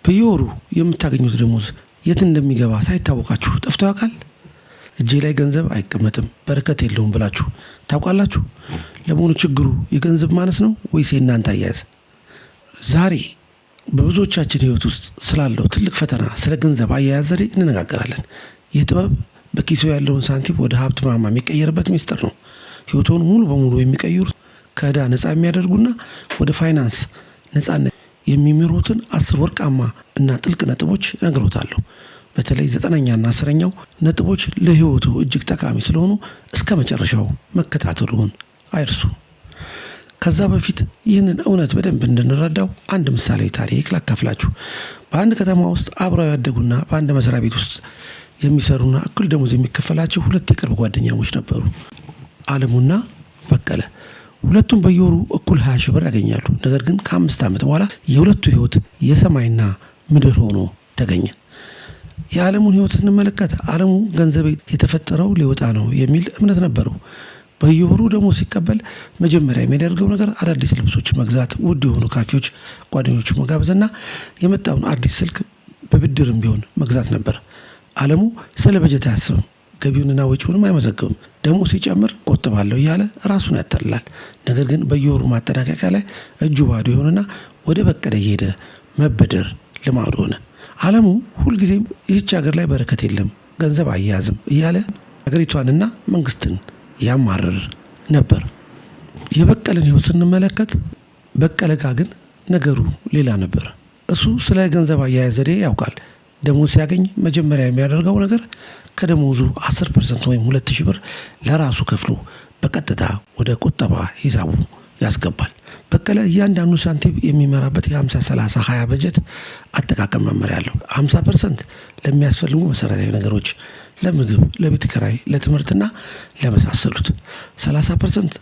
በየወሩ የምታገኙት ደሞዝ የት እንደሚገባ ሳይታወቃችሁ ጠፍቶ ያውቃል? እጄ ላይ ገንዘብ አይቀመጥም በረከት የለውም ብላችሁ ታውቃላችሁ? ለመሆኑ ችግሩ የገንዘብ ማነስ ነው ወይስ የእናንተ አያያዝ? ዛሬ በብዙዎቻችን ህይወት ውስጥ ስላለው ትልቅ ፈተና ስለ ገንዘብ አያያዝ ዘዴ እንነጋገራለን። ይህ ጥበብ በኪሶ ያለውን ሳንቲም ወደ ሀብት ማማ የሚቀየርበት ሚስጥር ነው። ህይወቶን ሙሉ በሙሉ የሚቀይሩት ከዕዳ ነፃ የሚያደርጉና ወደ ፋይናንስ ነፃነት የሚመሩትን 10 ወርቃማ እና ጥልቅ ነጥቦች እነግሮታለሁ። በተለይ 9ኛና 10ኛው ነጥቦች ለህይወቱ እጅግ ጠቃሚ ስለሆኑ እስከ መጨረሻው መከታተሉን አይርሱ። ከዛ በፊት ይህንን እውነት በደንብ እንድንረዳው አንድ ምሳሌ ታሪክ ላካፍላችሁ። በአንድ ከተማ ውስጥ አብረው ያደጉና በአንድ መስሪያ ቤት ውስጥ የሚሰሩና እኩል ደሞዝ የሚከፈላቸው 2 የቅርብ ጓደኛሞች ነበሩ፣ አለሙና በቀለ። ሁለቱም በየወሩ እኩል 20 ሺህ ብር ያገኛሉ። ነገር ግን ከ5 ዓመት በኋላ የሁለቱ ህይወት የሰማይና ምድር ሆኖ ተገኘ። የዓለሙን ህይወት ስንመለከት ዓለሙ ገንዘብ የተፈጠረው ሊወጣ ነው የሚል እምነት ነበረው። በየወሩ ደግሞ ሲቀበል መጀመሪያ የሚያደርገው ነገር አዳዲስ ልብሶች መግዛት፣ ውድ የሆኑ ካፌዎች ጓደኞቹ መጋበዝና የመጣውን አዲስ ስልክ በብድርም ቢሆን መግዛት ነበር። ዓለሙ ስለ በጀት አያስብም፣ ገቢውንና ወጪውንም አይመዘግብም። ደግሞ ሲጨምር ቆጥባለሁ እያለ ራሱን ያታልላል። ነገር ግን በየወሩ ማጠናቀቂያ ላይ እጁ ባዶ ይሆንና ወደ በቀለ እየሄደ መበደር ልማዱ ሆነ። ዓለሙ ሁልጊዜም ይህች ሀገር ላይ በረከት የለም፣ ገንዘብ አያያዝም እያለ ሀገሪቷንና መንግስትን ያማርር ነበር። የበቀለን ህይወት ስንመለከት በቀለ ጋ ግን ነገሩ ሌላ ነበር። እሱ ስለ ገንዘብ አያያዝ ዘዴ ያውቃል። ደሞዝ ሲያገኝ መጀመሪያ የሚያደርገው ነገር ከደሞዙ 10% ወይም 2000 ብር ለራሱ ከፍሎ በቀጥታ ወደ ቁጠባ ሂሳቡ ያስገባል። በቀለ እያንዳንዱ ሳንቲም የሚመራበት የ50-30-20 በጀት አጠቃቀም መመሪያ አለው። 50% ለሚያስፈልጉ መሰረታዊ ነገሮች፣ ለምግብ፣ ለቤት ኪራይ፣ ለትምህርትና ለመሳሰሉት፣ 30%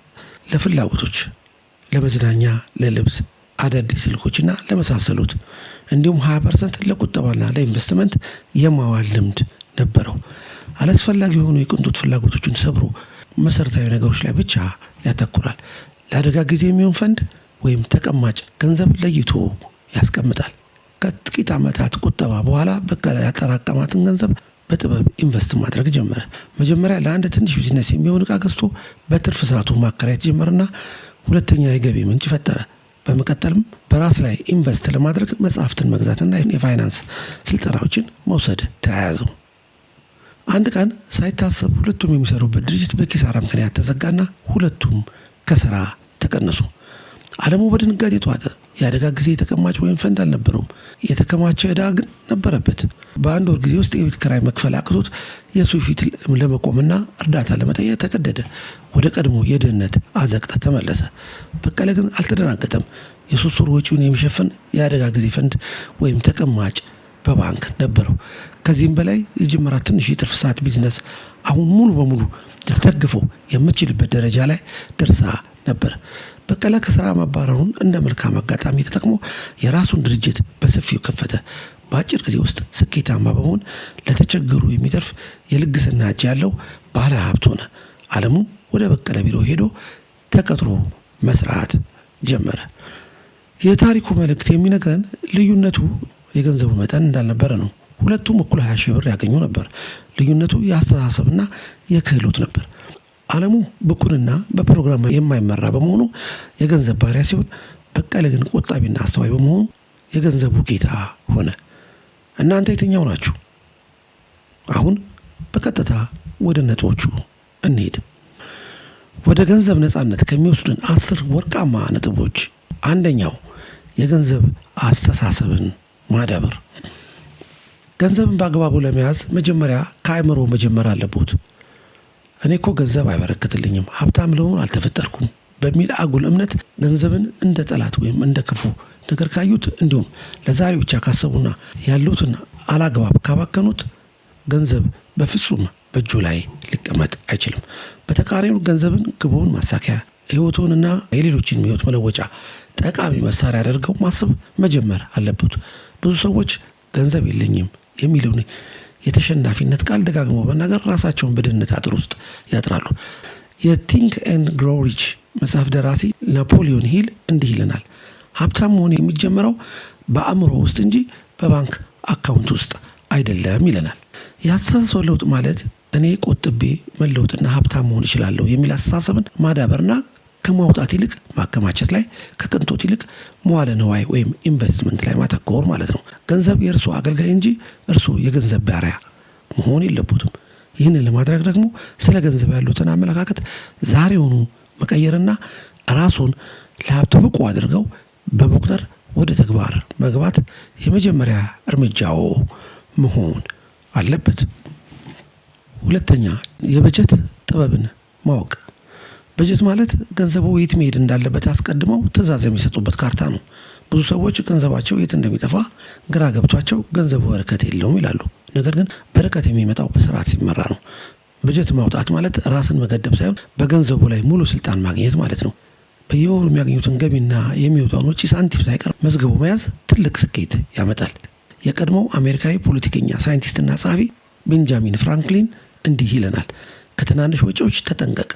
ለፍላጎቶች፣ ለመዝናኛ፣ ለልብስ፣ አዳዲስ ስልኮችና ለመሳሰሉት፣ እንዲሁም 20% ለቁጠባና ለኢንቨስትመንት የማዋል ልምድ ነበረው። አላስፈላጊ የሆኑ የቅንጦት ፍላጎቶችን ሰብሮ መሰረታዊ ነገሮች ላይ ብቻ ያተኩራል። ለአደጋ ጊዜ የሚሆን ፈንድ ወይም ተቀማጭ ገንዘብ ለይቶ ያስቀምጣል። ከጥቂት ዓመታት ቁጠባ በኋላ በቀለ ያጠራቀማትን ገንዘብ በጥበብ ኢንቨስት ማድረግ ጀመረ። መጀመሪያ ለአንድ ትንሽ ቢዝነስ የሚሆን ዕቃ ገዝቶ በትርፍ ሰዓቱ ማከራየት ጀመረና ሁለተኛ የገቢ ምንጭ ፈጠረ። በመቀጠልም በራስ ላይ ኢንቨስት ለማድረግ መጽሐፍትን መግዛትና የፋይናንስ ስልጠናዎችን መውሰድ ተያያዘው። አንድ ቀን ሳይታሰብ ሁለቱም የሚሰሩበት ድርጅት በኪሳራ ምክንያት ተዘጋና ሁለቱም ከስራ ተቀነሱ። ዓለሙ በድንጋጤ ተዋጠ። የአደጋ ጊዜ ተቀማጭ ወይም ፈንድ አልነበረውም። የተከማቸ ዕዳ ግን ነበረበት። በአንድ ወር ጊዜ ውስጥ የቤት ኪራይ መክፈል አቅቶት የሱ ፊት ለመቆምና እርዳታ ለመጠየቅ ተገደደ። ወደ ቀድሞ የድህነት አዘቅት ተመለሰ። በቀለ ግን አልተደናገጠም። የ3 ወር ወጪውን የሚሸፍን የአደጋ ጊዜ ፈንድ ወይም ተቀማጭ በባንክ ነበረው። ከዚህም በላይ የጀመራት ትንሽ የትርፍ ሰዓት ቢዝነስ አሁን ሙሉ በሙሉ ልትደግፈው የምትችልበት ደረጃ ላይ ደርሳ ነበር። በቀለ ከስራ መባረሩን እንደ መልካም አጋጣሚ ተጠቅሞ የራሱን ድርጅት በሰፊው ከፈተ። በአጭር ጊዜ ውስጥ ስኬታማ በመሆን ለተቸገሩ የሚተርፍ የልግስና እጅ ያለው ባለ ሀብት ሆነ። ዓለሙ ወደ በቀለ ቢሮ ሄዶ ተቀጥሮ መስራት ጀመረ። የታሪኩ መልእክት የሚነግረን ልዩነቱ የገንዘቡ መጠን እንዳልነበረ ነው። ሁለቱም እኩል 20 ሺህ ብር ያገኙ ነበር። ልዩነቱ የአስተሳሰብና የክህሎት ነበር። ዓለሙ ብኩንና በፕሮግራም የማይመራ በመሆኑ የገንዘብ ባሪያ ሲሆን፣ በቀለ ግን ቆጣቢና አስተዋይ በመሆኑ የገንዘቡ ጌታ ሆነ። እናንተ የትኛው ናችሁ? አሁን በቀጥታ ወደ ነጥቦቹ እንሄድ። ወደ ገንዘብ ነፃነት ከሚወስዱን 10 ወርቃማ ነጥቦች አንደኛው የገንዘብ አስተሳሰብን ማዳበር። ገንዘብን በአግባቡ ለመያዝ መጀመሪያ ከአእምሮ መጀመር አለበት። እኔ እኮ ገንዘብ አይበረክትልኝም፣ ሀብታም ለመሆን አልተፈጠርኩም በሚል አጉል እምነት ገንዘብን እንደ ጠላት ወይም እንደ ክፉ ነገር ካዩት፣ እንዲሁም ለዛሬ ብቻ ካሰቡና ያሉትን አላግባብ ካባከኑት ገንዘብ በፍጹም በእጁ ላይ ሊቀመጥ አይችልም። በተቃራኒው ገንዘብን ግቡን ማሳኪያ፣ ህይወቱንና የሌሎችን ህይወት መለወጫ ጠቃሚ መሳሪያ አድርገው ማሰብ መጀመር አለበት። ብዙ ሰዎች ገንዘብ የለኝም የሚለውን የተሸናፊነት ቃል ደጋግመው በመናገር ራሳቸውን በድህነት አጥር ውስጥ ያጥራሉ። የቲንክ ኤንድ ግሮው ሪች መጽሐፍ ደራሲ ናፖሊዮን ሂል እንዲህ ይለናል፣ ሀብታም መሆን የሚጀምረው በአእምሮ ውስጥ እንጂ በባንክ አካውንት ውስጥ አይደለም ይለናል። የአስተሳሰብ ለውጥ ማለት እኔ ቆጥቤ መለወጥና ሀብታም መሆን እችላለሁ የሚል አስተሳሰብን ማዳበርና ከማውጣት ይልቅ ማከማቸት ላይ፣ ከቅንጦት ይልቅ መዋለ ንዋይ ወይም ኢንቨስትመንት ላይ ማተኮር ማለት ነው። ገንዘብ የእርሱ አገልጋይ እንጂ እርሱ የገንዘብ ባሪያ መሆን የለበትም። ይህንን ለማድረግ ደግሞ ስለ ገንዘብ ያሉትን አመለካከት ዛሬውኑ መቀየርና ራሱን ለሀብት ብቁ አድርገው በመቁጠር ወደ ተግባር መግባት የመጀመሪያ እርምጃው መሆን አለበት። ሁለተኛ፣ የበጀት ጥበብን ማወቅ። በጀት ማለት ገንዘቡ የት መሄድ እንዳለበት አስቀድመው ትዕዛዝ የሚሰጡበት ካርታ ነው። ብዙ ሰዎች ገንዘባቸው የት እንደሚጠፋ ግራ ገብቷቸው ገንዘቡ በረከት የለውም ይላሉ። ነገር ግን በረከት የሚመጣው በስርዓት ሲመራ ነው። በጀት ማውጣት ማለት ራስን መገደብ ሳይሆን በገንዘቡ ላይ ሙሉ ስልጣን ማግኘት ማለት ነው። በየወሩ የሚያገኙትን ገቢና የሚወጣውን ወጪ ሳንቲም ሳይቀር መዝገቡ መያዝ ትልቅ ስኬት ያመጣል። የቀድሞው አሜሪካዊ ፖለቲከኛ፣ ሳይንቲስትና ጸሐፊ ቤንጃሚን ፍራንክሊን እንዲህ ይለናል፣ ከትናንሽ ወጪዎች ተጠንቀቅ፣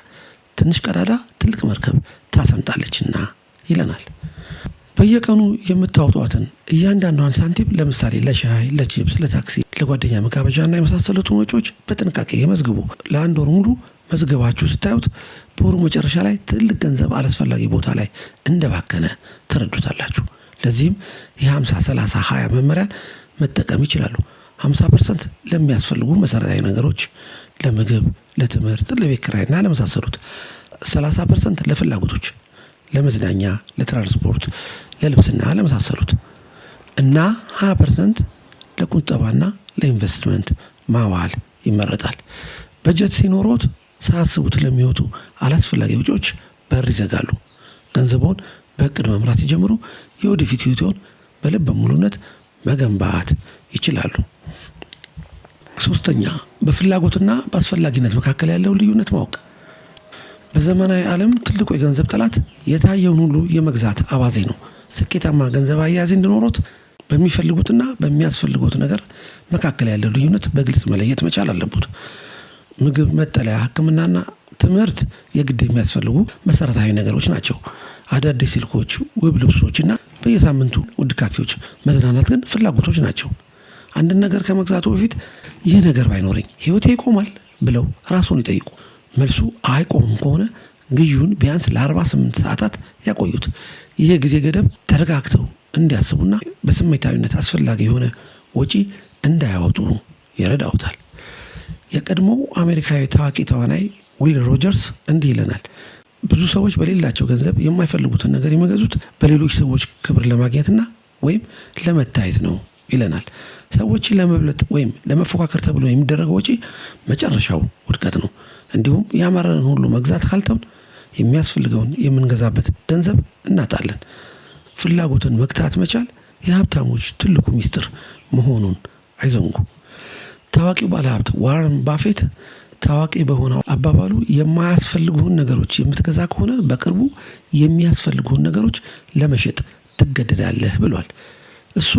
ትንሽ ቀዳዳ ትልቅ መርከብ ታሰምጣለችና ይለናል። በየቀኑ የምታወጧትን እያንዳንዷን ሳንቲም ለምሳሌ ለሻይ፣ ለቺፕስ፣ ለታክሲ፣ ለጓደኛ መጋበዣና የመሳሰሉትን ወጪዎች በጥንቃቄ መዝግቡ። ለአንድ ወር ሙሉ መዝገባችሁ ስታዩት በወሩ መጨረሻ ላይ ትልቅ ገንዘብ አላስፈላጊ ቦታ ላይ እንደባከነ ትረዱታላችሁ። ለዚህም የ50-30-20 መመሪያን መጠቀም ይችላሉ። 50% ለሚያስፈልጉ መሰረታዊ ነገሮች፣ ለምግብ፣ ለትምህርት፣ ለቤት ኪራይና ለመሳሰሉት፣ 30% ለፍላጎቶች፣ ለመዝናኛ፣ ለትራንስፖርት፣ ለልብስና ለመሳሰሉት እና 20% ለቁጠባና ለኢንቨስትመንት ማዋል ይመረጣል። በጀት ሲኖሮት ሳያስቡት ለሚወጡ አላስፈላጊ ወጪዎች በር ይዘጋሉ። ገንዘቦን በእቅድ መምራት ይጀምሩ። የወደፊት ህይወቶን በልበ ሙሉነት መገንባት ይችላሉ። ሶስተኛ፣ በፍላጎትና በአስፈላጊነት መካከል ያለውን ልዩነት ማወቅ። በዘመናዊ ዓለም ትልቁ የገንዘብ ጠላት የታየውን ሁሉ የመግዛት አባዜ ነው። ስኬታማ ገንዘብ አያያዝ እንዲኖሮት በሚፈልጉትና በሚያስፈልጉት ነገር መካከል ያለው ልዩነት በግልጽ መለየት መቻል አለበት። ምግብ፣ መጠለያ፣ ሕክምናና ትምህርት የግድ የሚያስፈልጉ መሰረታዊ ነገሮች ናቸው። አዳዲስ ስልኮች፣ ውብ ልብሶችና በየሳምንቱ ውድ ካፌዎች መዝናናት ግን ፍላጎቶች ናቸው። አንድን ነገር ከመግዛቱ በፊት ይህ ነገር ባይኖረኝ ህይወቴ ይቆማል ብለው ራስዎን ይጠይቁ። መልሱ አይቆምም ከሆነ ግዢውን ቢያንስ ለ48 ሰዓታት ያቆዩት። ይህ ጊዜ ገደብ ተረጋግተው እንዲያስቡና በስሜታዊነት አስፈላጊ የሆነ ወጪ እንዳያወጡ ይረዳውታል። የቀድሞው አሜሪካዊ ታዋቂ ተዋናይ ዊል ሮጀርስ እንዲህ ይለናል፣ ብዙ ሰዎች በሌላቸው ገንዘብ የማይፈልጉትን ነገር የሚገዙት በሌሎች ሰዎች ክብር ለማግኘትና ወይም ለመታየት ነው ይለናል። ሰዎችን ለመብለጥ ወይም ለመፎካከር ተብሎ የሚደረገው ወጪ መጨረሻው ውድቀት ነው። እንዲሁም ያማረንን ሁሉ መግዛት ካልተውን የሚያስፈልገውን የምንገዛበት ገንዘብ እናጣለን። ፍላጎትን መግታት መቻል የሀብታሞች ትልቁ ሚስጥር መሆኑን አይዘንጉ። ታዋቂው ባለሀብት ዋረን ባፌት ታዋቂ በሆነው አባባሉ የማያስፈልጉህን ነገሮች የምትገዛ ከሆነ በቅርቡ የሚያስፈልጉህን ነገሮች ለመሸጥ ትገደዳለህ ብሏል። እሱ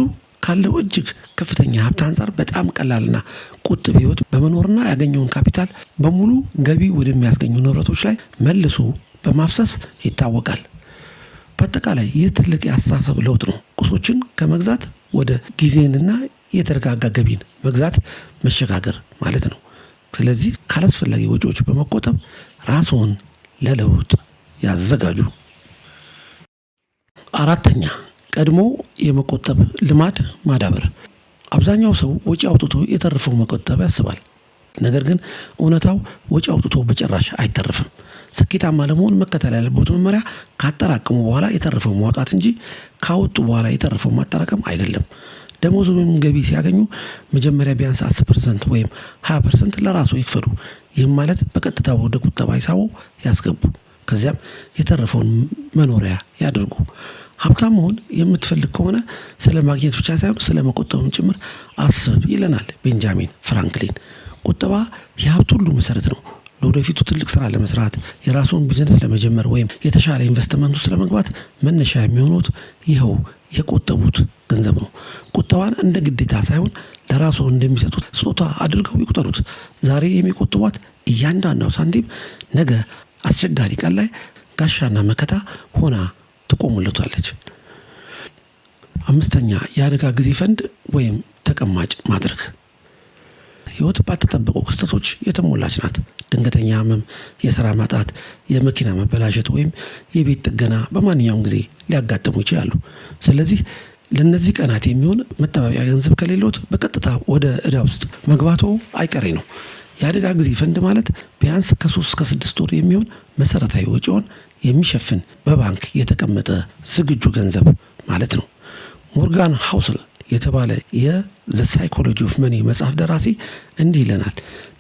ካለው እጅግ ከፍተኛ ሀብት አንጻር በጣም ቀላልና ቁጥብ ህይወት በመኖርና ያገኘውን ካፒታል በሙሉ ገቢ ወደሚያስገኙ ንብረቶች ላይ መልሶ በማፍሰስ ይታወቃል። በአጠቃላይ ይህ ትልቅ የአስተሳሰብ ለውጥ ነው። ቁሶችን ከመግዛት ወደ ጊዜንና የተረጋጋ ገቢን መግዛት መሸጋገር ማለት ነው። ስለዚህ ካላስፈላጊ ወጪዎች በመቆጠብ ራስዎን ለለውጥ ያዘጋጁ። አራተኛ፣ ቀድሞ የመቆጠብ ልማድ ማዳበር። አብዛኛው ሰው ወጪ አውጥቶ የተረፈው መቆጠብ ያስባል። ነገር ግን እውነታው ወጪ አውጥቶ በጭራሽ አይተርፍም። ስኬታማ ለመሆን መከተል ያለበት መመሪያ ካጠራቀሙ በኋላ የተረፈው ማውጣት እንጂ ካወጡ በኋላ የተረፈው ማጠራቀም አይደለም። ደሞዝ ወይም ገቢ ሲያገኙ መጀመሪያ ቢያንስ 10% ወይም 20% ለራሱ ይክፈሉ። ይህም ማለት በቀጥታ ወደ ቁጠባ ሂሳቦ ያስገቡ። ከዚያም የተረፈውን መኖሪያ ያድርጉ። ሀብታም መሆን የምትፈልግ ከሆነ ስለ ማግኘት ብቻ ሳይሆን ስለ መቆጠብም ጭምር አስብ ይለናል ቤንጃሚን ፍራንክሊን። ቁጠባ የሀብት ሁሉ መሰረት ነው። ለወደፊቱ ትልቅ ስራ ለመስራት፣ የራስዎን ቢዝነስ ለመጀመር ወይም የተሻለ ኢንቨስትመንት ውስጥ ለመግባት መነሻ የሚሆኑት ይኸው የቆጠቡት ገንዘብ ነው። ቁጠባን እንደ ግዴታ ሳይሆን ለራስዎ እንደሚሰጡት ስጦታ አድርገው ይቁጠሩት። ዛሬ የሚቆጥቧት እያንዳንዷ ሳንቲም ነገ አስቸጋሪ ቀን ላይ ጋሻና መከታ ሆና ትቆሙለታለች። 5ኛ የአደጋ ጊዜ ፈንድ ወይም ተቀማጭ ማድረግ። ህይወት ባልተጠበቁ ክስተቶች የተሞላች ናት። ድንገተኛ ህመም፣ የስራ ማጣት፣ የመኪና መበላሸት ወይም የቤት ጥገና በማንኛውም ጊዜ ሊያጋጥሙ ይችላሉ። ስለዚህ ለነዚህ ቀናት የሚሆን መጠባበቂያ ገንዘብ ከሌሎት በቀጥታ ወደ ዕዳ ውስጥ መግባቱ አይቀሬ ነው። የአደጋ ጊዜ ፈንድ ማለት ቢያንስ ከ3 እስከ 6 ወር የሚሆን መሰረታዊ ወጪውን የሚሸፍን በባንክ የተቀመጠ ዝግጁ ገንዘብ ማለት ነው። ሞርጋን ሃውስል የተባለ የዘ ሳይኮሎጂ ኦፍ መኒ መጽሐፍ ደራሲ እንዲህ ይለናል።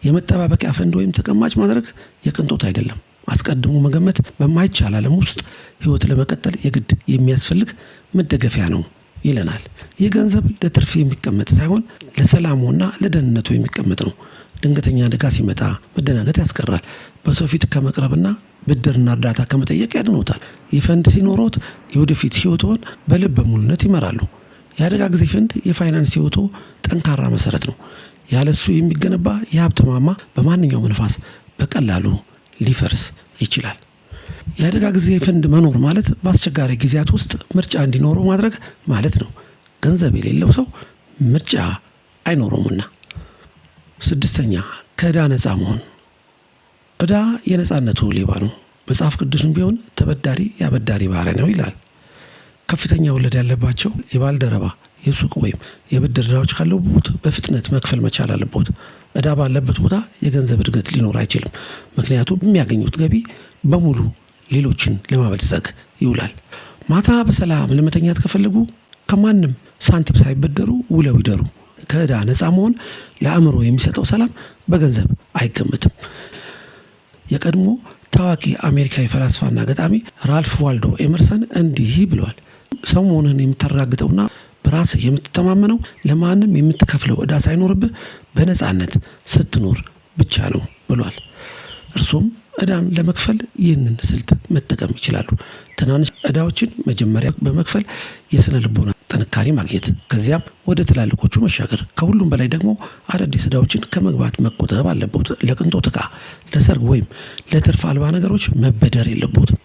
የመጠባበቂያ ፈንድ ወይም ተቀማጭ ማድረግ የቅንጦት አይደለም። አስቀድሞ መገመት በማይቻል ዓለም ውስጥ ህይወት ለመቀጠል የግድ የሚያስፈልግ መደገፊያ ነው ይለናል። ይህ ገንዘብ ለትርፍ የሚቀመጥ ሳይሆን ለሰላሙና ለደህንነቱ የሚቀመጥ ነው። ድንገተኛ አደጋ ሲመጣ መደናገጥ ያስቀራል። በሰው ፊት ከመቅረብና ብድርና እርዳታ ከመጠየቅ ያድኖታል። ይህ ፈንድ ሲኖሮት የወደፊት ህይወቶን በልበ ሙሉነት ይመራሉ። የአደጋ ጊዜ ፈንድ የፋይናንስ ህይወቶ ጠንካራ መሰረት ነው። ያለሱ የሚገነባ የሀብት ማማ በማንኛውም ንፋስ በቀላሉ ሊፈርስ ይችላል። የአደጋ ጊዜ ፈንድ መኖር ማለት በአስቸጋሪ ጊዜያት ውስጥ ምርጫ እንዲኖረው ማድረግ ማለት ነው። ገንዘብ የሌለው ሰው ምርጫ አይኖረውምና። 6ኛ ከዕዳ ነፃ መሆን። ዕዳ የነፃነቱ ሌባ ነው። መጽሐፍ ቅዱስም ቢሆን ተበዳሪ የአበዳሪ ባሪያ ነው ይላል። ከፍተኛ ወለድ ያለባቸው የባልደረባ የሱቅ ወይም የብድር ዕዳዎች ካለቦት በፍጥነት መክፈል መቻል አለቦት። ዕዳ ባለበት ቦታ የገንዘብ እድገት ሊኖር አይችልም። ምክንያቱም የሚያገኙት ገቢ በሙሉ ሌሎችን ለማበልጸግ ይውላል። ማታ በሰላም ለመተኛት ከፈለጉ ከማንም ሳንቲም ሳይበደሩ ውለው ይደሩ። ከዕዳ ነፃ መሆን ለአእምሮ የሚሰጠው ሰላም በገንዘብ አይገመትም። የቀድሞ ታዋቂ አሜሪካዊ ፈላስፋና ገጣሚ ራልፍ ዋልዶ ኤመርሰን እንዲህ ብለዋል። ሰው መሆንህን የምታረጋግጠውና በራስህ የምትተማመነው ለማንም የምትከፍለው ዕዳ ሳይኖርብህ በነፃነት ስትኖር ብቻ ነው ብሏል። እርሱም ዕዳን ለመክፈል ይህንን ስልት መጠቀም ይችላሉ። ትናንሽ ዕዳዎችን መጀመሪያ በመክፈል የስነ ልቦና ጥንካሬ ማግኘት፣ ከዚያም ወደ ትላልቆቹ መሻገር። ከሁሉም በላይ ደግሞ አዳዲስ ዕዳዎችን ከመግባት መቆጠብ አለቦት። ለቅንጦት ዕቃ፣ ለሰርግ ወይም ለትርፍ አልባ ነገሮች መበደር የለቦትም።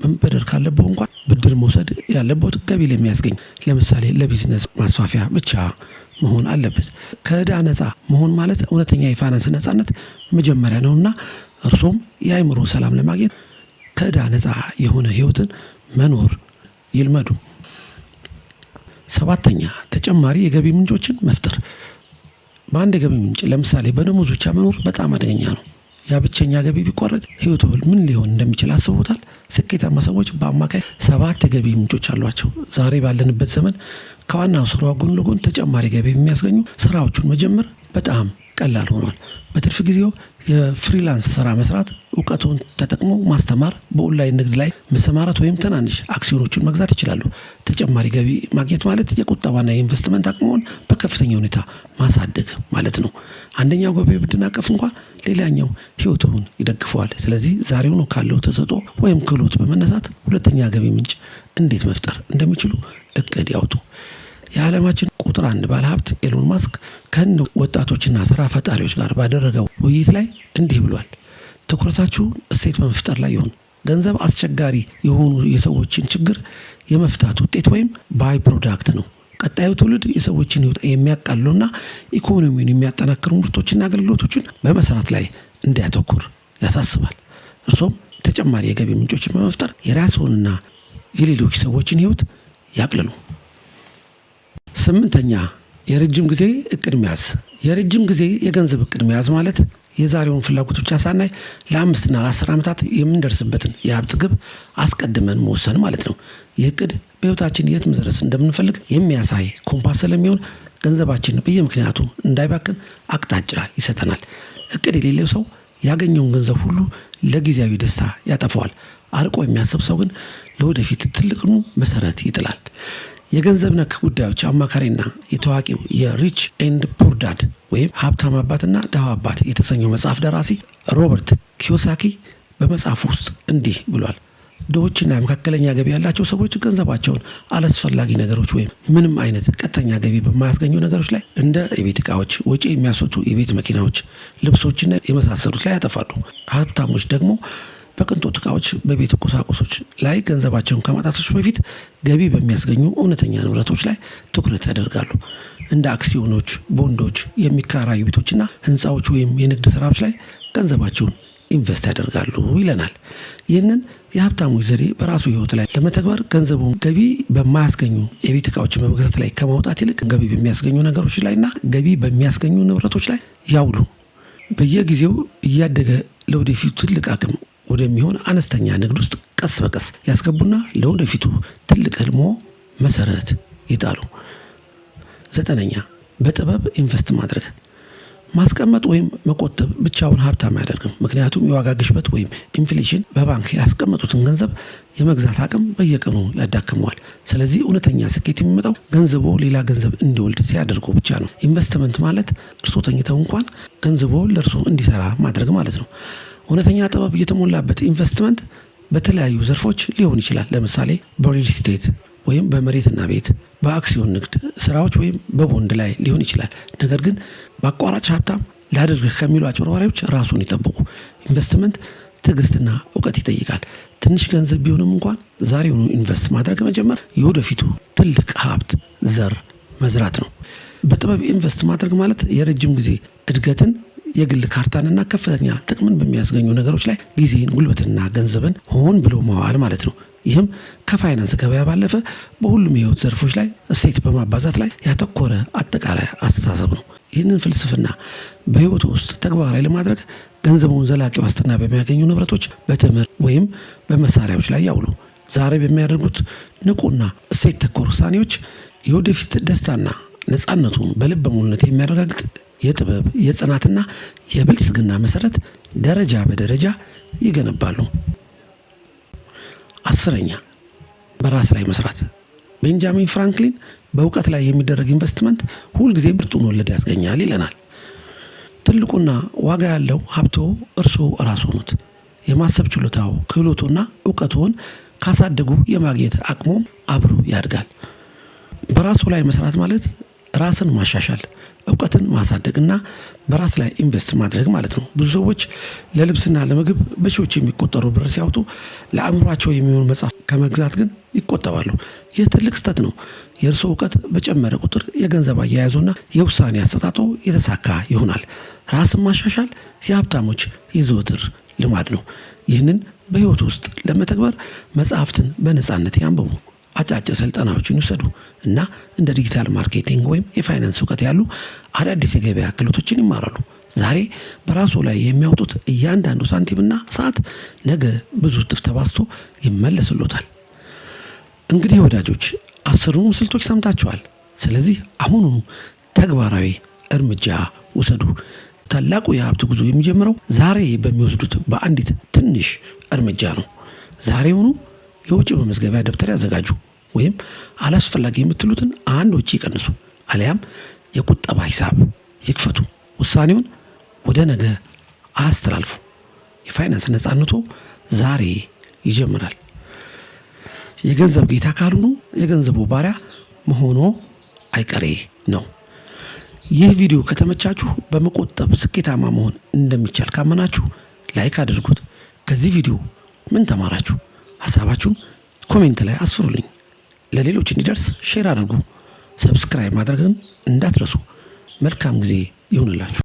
መበደር ካለበው እንኳን ብድር መውሰድ ያለቦት ገቢ ለሚያስገኝ ለምሳሌ ለቢዝነስ ማስፋፊያ ብቻ መሆን አለበት። ከዕዳ ነፃ መሆን ማለት እውነተኛ የፋይናንስ ነፃነት መጀመሪያ ነውና እርሶም የአእምሮ ሰላም ለማግኘት ከዕዳ ነፃ የሆነ ህይወትን መኖር ይልመዱ። 7ኛ ተጨማሪ የገቢ ምንጮችን መፍጠር። በአንድ የገቢ ምንጭ ለምሳሌ በደሞዝ ብቻ መኖር በጣም አደገኛ ነው። ያ ብቸኛ ገቢ ቢቋረጥ ህይወቱ ምን ሊሆን እንደሚችል አስቦታል? ስኬታማ ሰዎች በአማካይ 7 የገቢ ምንጮች አሏቸው። ዛሬ ባለንበት ዘመን ከዋናው ስራ ጎን ለጎን ተጨማሪ ገቢ የሚያስገኙ ስራዎችን መጀመር በጣም ቀላል ሆኗል። በትርፍ ጊዜው የፍሪላንስ ስራ መስራት፣ እውቀቱን ተጠቅሞ ማስተማር፣ በኦንላይን ንግድ ላይ መሰማራት ወይም ትናንሽ አክሲዮኖችን መግዛት ይችላሉ። ተጨማሪ ገቢ ማግኘት ማለት የቁጠባና የኢንቨስትመንት አቅሙን በከፍተኛ ሁኔታ ማሳደግ ማለት ነው። አንደኛው ገቢ ብናቀፍ እንኳን ሌላኛው ህይወቱን ይደግፈዋል። ስለዚህ ዛሬውኑ ካለው ተሰጥኦ ወይም ክህሎት በመነሳት ሁለተኛ ገቢ ምንጭ እንዴት መፍጠር እንደሚችሉ እቅድ ያውጡ። የዓለማችን ቁጥር 1 ባለሀብት ኤሎን ማስክ ከህንድ ወጣቶችና ስራ ፈጣሪዎች ጋር ባደረገው ውይይት ላይ እንዲህ ብሏል። ትኩረታችሁ እሴት በመፍጠር ላይ ይሁን። ገንዘብ አስቸጋሪ የሆኑ የሰዎችን ችግር የመፍታት ውጤት ወይም ባይ ፕሮዳክት ነው። ቀጣዩ ትውልድ የሰዎችን ህይወት የሚያቃሉና ኢኮኖሚውን የሚያጠናክሩ ምርቶችና አገልግሎቶችን በመስራት ላይ እንዲያተኩር ያሳስባል። እርሶም ተጨማሪ የገቢ ምንጮችን በመፍጠር የራስዎንና የሌሎች ሰዎችን ህይወት ያቅልሉ። 8ኛ የረጅም ጊዜ እቅድ መያዝ። የረጅም ጊዜ የገንዘብ እቅድ መያዝ ማለት የዛሬውን ፍላጎት ብቻ ሳናይ ለ5 እና ለ10 ዓመታት የምንደርስበትን የሀብት ግብ አስቀድመን መወሰን ማለት ነው። ይህ እቅድ በህይወታችን የት መድረስ እንደምንፈልግ የሚያሳይ ኮምፓስ ስለሚሆን ገንዘባችን በየምክንያቱ እንዳይባክን አቅጣጫ ይሰጠናል። እቅድ የሌለው ሰው ያገኘውን ገንዘብ ሁሉ ለጊዜያዊ ደስታ ያጠፋዋል። አርቆ የሚያስብ ሰው ግን ለወደፊት ትልቅኑ መሰረት ይጥላል። የገንዘብ ነክ ጉዳዮች አማካሪና የታዋቂው የሪች ኤንድ ፑር ዳድ ወይም ሀብታም አባትና ድሃ አባት የተሰኘው መጽሐፍ ደራሲ ሮበርት ኪዮሳኪ በመጽሐፉ ውስጥ እንዲህ ብሏል። ድሆችና መካከለኛ ገቢ ያላቸው ሰዎች ገንዘባቸውን አላስፈላጊ ነገሮች ወይም ምንም አይነት ቀጥተኛ ገቢ በማያስገኙ ነገሮች ላይ እንደ የቤት ዕቃዎች፣ ወጪ የሚያስወጡ የቤት መኪናዎች፣ ልብሶችና የመሳሰሉት ላይ ያጠፋሉ። ሀብታሞች ደግሞ በቅንጦት እቃዎች፣ በቤት ቁሳቁሶች ላይ ገንዘባቸውን ከማጣታቸው በፊት ገቢ በሚያስገኙ እውነተኛ ንብረቶች ላይ ትኩረት ያደርጋሉ። እንደ አክሲዮኖች፣ ቦንዶች፣ የሚከራዩ ቤቶችና ህንፃዎች ወይም የንግድ ስራዎች ላይ ገንዘባቸውን ኢንቨስት ያደርጋሉ ይለናል። ይህንን የሀብታሞች ዘዴ በራሱ ህይወት ላይ ለመተግበር ገንዘቡን ገቢ በማያስገኙ የቤት እቃዎችን በመግዛት ላይ ከማውጣት ይልቅ ገቢ በሚያስገኙ ነገሮች ላይና ገቢ በሚያስገኙ ንብረቶች ላይ ያውሉ። በየጊዜው እያደገ ለወደፊቱ ትልቅ አቅም ወደሚሆን አነስተኛ ንግድ ውስጥ ቀስ በቀስ ያስገቡና ለወደፊቱ ትልቅ ህልሞ መሰረት ይጣሉ። 9ኛ በጥበብ ኢንቨስት ማድረግ። ማስቀመጥ ወይም መቆጠብ ብቻውን ሀብታም አያደርግም። ምክንያቱም የዋጋ ግሽበት ወይም ኢንፍሌሽን በባንክ ያስቀመጡትን ገንዘብ የመግዛት አቅም በየቀኑ ያዳክመዋል። ስለዚህ እውነተኛ ስኬት የሚመጣው ገንዘቦ ሌላ ገንዘብ እንዲወልድ ሲያደርጉ ብቻ ነው። ኢንቨስትመንት ማለት እርሶ ተኝተው እንኳን ገንዘቦ ለእርሶ እንዲሰራ ማድረግ ማለት ነው። እውነተኛ ጥበብ የተሞላበት ኢንቨስትመንት በተለያዩ ዘርፎች ሊሆን ይችላል። ለምሳሌ በሪል ስቴት ወይም በመሬትና ቤት፣ በአክሲዮን ንግድ ስራዎች ወይም በቦንድ ላይ ሊሆን ይችላል። ነገር ግን በአቋራጭ ሀብታም ላድርግ ከሚሉ አጭበርባሪዎች ራሱን ይጠብቁ። ኢንቨስትመንት ትዕግስትና እውቀት ይጠይቃል። ትንሽ ገንዘብ ቢሆንም እንኳን ዛሬውኑ ኢንቨስት ማድረግ መጀመር የወደፊቱ ትልቅ ሀብት ዘር መዝራት ነው። በጥበብ ኢንቨስት ማድረግ ማለት የረጅም ጊዜ እድገትን፣ የግል ካርታንና ከፍተኛ ጥቅምን በሚያስገኙ ነገሮች ላይ ጊዜን፣ ጉልበትና ገንዘብን ሆን ብሎ ማዋል ማለት ነው። ይህም ከፋይናንስ ገበያ ባለፈ በሁሉም የህይወት ዘርፎች ላይ እሴት በማባዛት ላይ ያተኮረ አጠቃላይ አስተሳሰብ ነው። ይህንን ፍልስፍና በህይወቱ ውስጥ ተግባራዊ ለማድረግ ገንዘቡን ዘላቂ ዋስትና በሚያገኙ ንብረቶች፣ በትምህርት ወይም በመሳሪያዎች ላይ ያውሉ። ዛሬ በሚያደርጉት ንቁና እሴት ተኮር ውሳኔዎች የወደፊት ደስታና ነፃነቱን በልበ ሙሉነት የሚያረጋግጥ የጥበብ፣ የጽናትና የብልጽግና መሰረት ደረጃ በደረጃ ይገነባሉ። 10ኛ በራስ ላይ መስራት። ቤንጃሚን ፍራንክሊን በእውቀት ላይ የሚደረግ ኢንቨስትመንት ሁልጊዜም ምርጡን ወለድ ያስገኛል ይለናል። ትልቁና ዋጋ ያለው ሀብቶ እርሶ ራስዎ ኖት። የማሰብ ችሎታው፣ ክህሎቱና እውቀቱን ካሳደጉ የማግኘት አቅሞም አብሮ ያድጋል። በራሱ ላይ መስራት ማለት ራስን ማሻሻል፣ እውቀትን ማሳደግና በራስ ላይ ኢንቨስት ማድረግ ማለት ነው። ብዙ ሰዎች ለልብስና ለምግብ በሺዎች የሚቆጠሩ ብር ሲያወጡ ለአእምሯቸው የሚሆን መጽሐፍ ከመግዛት ግን ይቆጠባሉ። ይህ ትልቅ ስህተት ነው። የእርሶ እውቀት በጨመረ ቁጥር የገንዘብ አያያዙና የውሳኔ አሰጣጦ የተሳካ ይሆናል። ራስን ማሻሻል የሀብታሞች የዘወትር ልማድ ነው። ይህንን በህይወት ውስጥ ለመተግበር መጽሐፍትን በነፃነት ያንብቡ፣ አጫጭር ስልጠናዎችን ይውሰዱ እና እንደ ዲጂታል ማርኬቲንግ ወይም የፋይናንስ እውቀት ያሉ አዳዲስ የገበያ ክህሎቶችን ይማራሉ። ዛሬ በራሱ ላይ የሚያወጡት እያንዳንዱ ሳንቲምና ሰዓት ነገ ብዙ እጥፍ ተባዝቶ ይመለስሎታል። እንግዲህ ወዳጆች 10ሩን ስልቶች ሰምታችኋል። ስለዚህ አሁኑ ተግባራዊ እርምጃ ውሰዱ። ታላቁ የሀብት ጉዞ የሚጀምረው ዛሬ በሚወስዱት በአንዲት ትንሽ እርምጃ ነው። ዛሬውኑ የውጭ መመዝገቢያ ደብተር ያዘጋጁ፣ ወይም አላስፈላጊ የምትሉትን አንድ ወጪ ይቀንሱ፣ አሊያም የቁጠባ ሂሳብ ይክፈቱ። ውሳኔውን ወደ ነገ አያስተላልፉ። የፋይናንስ ነፃነቶ ዛሬ ይጀምራል። የገንዘብ ጌታ ካልሆኑ የገንዘቡ ባሪያ መሆኖ አይቀሬ ነው። ይህ ቪዲዮ ከተመቻችሁ በመቆጠብ ስኬታማ መሆን እንደሚቻል ካመናችሁ ላይክ አድርጉት። ከዚህ ቪዲዮ ምን ተማራችሁ? ሀሳባችሁን ኮሜንት ላይ አስፍሩልኝ። ለሌሎች እንዲደርስ ሼር አድርጉ። ሰብስክራይብ ማድረግን እንዳትረሱ። መልካም ጊዜ ይሁንላችሁ።